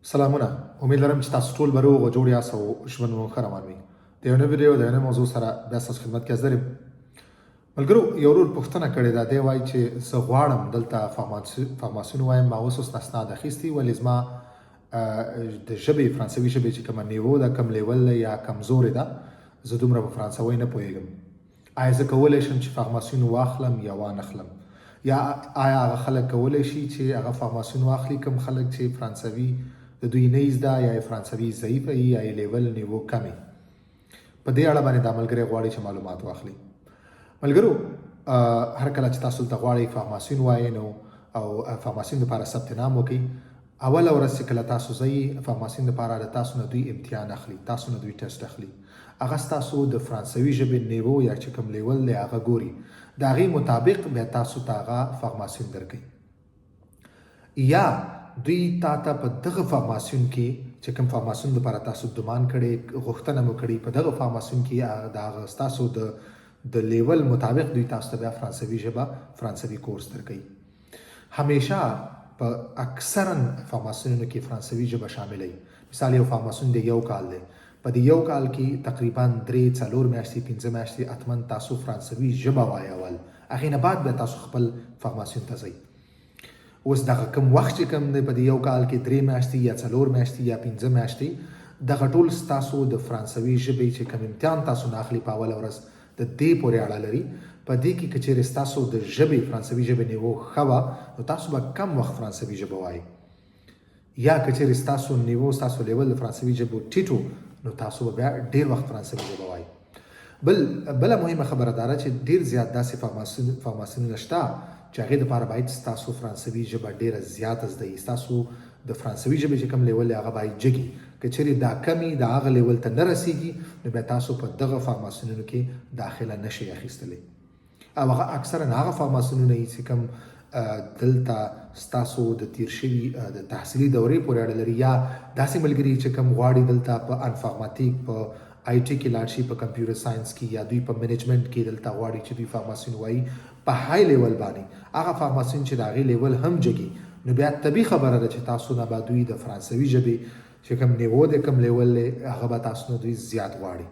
سلامونه. امید لرم چې تاسو ټول به روغ او جوړ یاست او ژوند مو ښه روان وي. د یو نوي ویډیو د یو نوي موضوع سره بیا ستاسو خدمت کې حاضر یم. ملګرو، یو ورور پوښتنه کړې ده. دی وایي چې زه غواړم دلته فارماسیون وایم، ما اوس اسناد اخیستي، ولې زما د ژبې فرانسوي ژبې چې کومه نیو ده، کوم لیول ده یا کمزورې ده، زه دومره په فرانسوي نه پوهېږم. آیا زه کولی شم چې فارماسیون واخلم یا وانخلم؟ یا آیا هغه خلک کولی شي چې هغه فارماسیون واخلي، کوم خلک چې فرانسوي د دوی نه زده یا فرانسوي ضعیفه وي یا لیول نیو کمې؟ په دې اړه باندې دا ملګری غواړي چې معلومات واخلي. ملګرو، هر کله چې تاسو ته غواړئ فارماسیون وایئ نو او فارماسیون لپاره ثبت نام وکړئ، اوله ورځ چې کله تاسو ځئ فارماسیون لپاره د تاسو نه دوی امتحان اخلي، تاسو نه دوی ټسټ اخلي. هغه ستاسو د فرانسوي ژبې نیو یا چې کوم لیول دی هغه ګوري، د هغې مطابق بیا تاسو ته هغه فارماسیون درکوي. یا دوی تا ته په دغه فارماسیون کې چې کوم فارماسیون لپاره تاسو ډمان کړی، غوښتنه مو کړې، په دغه فارماسیون کې د هغه ستاسو د لیول مطابق دوی تاسو ته بیا فرانسوي ژبه، فرانسوي کورس درکوي. همیشه په اکثرا فارماسیونونو کې فرانسوي ژبه شامله وي. مثال یو فارماسیون د یو کال دی، په دې یو کال کې تقریبا 3-4 میاشتې 15 میاشتې اتمن تاسو فرانسوي ژبه وایئ اول، هغې نه بعد بیا تاسو خپل فارماسیون ته ځئ. اوس دغه کم وخت چې کم دی په دې یو کال کې 3 میاشتې یا 4 میاشتې یا 15 میاشتې، دغه ټول ستاسو د فرانسوي ژبې چې کوم امتحان تاسو نه اخلي په اوله ورځ، د دې پورې اړه لري. په دې کې که چیرې ستاسو د ژبې فرانسوي ژبې نیو ښه وه نو تاسو به کم وخت فرانسوي ژبه وایئ، یا که چیرې ستاسو نیو، ستاسو لیول د فرانسوي ژبو ټیټ و نو تاسو به بیا ډېر وخت فرانسوي ژبه وایئ. بله مهمه خبره دا ده چې ډېر زیات داسې فارماسیونونه شته چې هغې دپاره باید ستاسو فرانسوي ژبه ډېره زیاته زده وي. ستاسو د فرانسوي ژبې چې کوم لیول دی هغه باید جګي. که چیرې دا کمي د هغه لیول ته نه رسیږي نو بیا تاسو په دغه فارماسیونونو کې داخله نشئ اخیستلی. او هغه اکثرا هغه فارماسیونونه چې کوم دلته ستاسو د تیر شوي د تحصیلي دورې پورې اړه لري، یا داسې ملګري چې کوم غواړي دلته په انفارماتیک، په آی ټي کې لاړ شي، په کمپیوټر ساینس کې، یا دوی په منیجمنټ کې دلته غواړي چې دوی فارماسیون وایي په های لیول باندې، هغه فارماسیون چې د هغې لیول هم جګي، نو بیا طبیعي خبره ده چې تاسو نه به دوی د فرانسوي ژبې چې کوم نیو دی، کوم لیول دی، هغه به تاسو نه دوی زیات غواړي.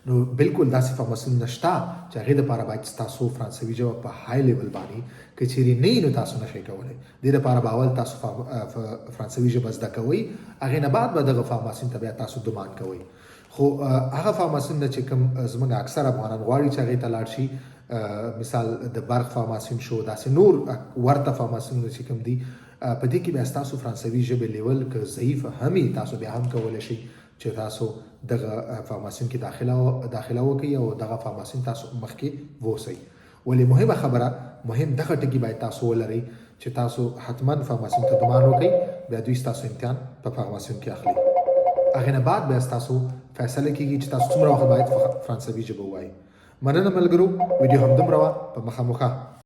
نو بالکل داسې فارماسیون شته چې هغې دپاره باید ستاسو فرانسوي ژبه په های لیول باندې، که چیرې نه وي نو تاسو نشئ کولی. دې دپاره به اول تاسو فرانسوي ژبه زده کوئ، هغې نه بعد به دغه فارماسیون ته بیا تاسو ډمان کوئ. خو هغه فارماسیون چې کوم زموږ اکثر افغانان غواړي چې هغې ته لاړ شي، مثال د برق فارماسیون شو، داسې نور ورته فارماسیونونه چې کوم دي، په دې کې بیا ستاسو فرانسوي ژبې لیول که ضعیفه هم وي، تاسو بیا هم کولی شئ چې تاسو دغه فارماسیون کې داخله وکړئ او دغه فارماسیون تاسو مخکې ووسئ. ولې مهمه خبره، مهم دغه ټکي باید تاسو ولرئ چې تاسو حتما فارماسیون ته ډمان وکړئ، بیا دوی ستاسو امتحان په فارماسیون کې اخلي. هغې نه بعد بیا ستاسو فیصله کېږي چې تاسو څومره وخت باید فرانسوي ژبه ووایئ. مننه ملګرو، ویډیو همدومره وه، په مخه.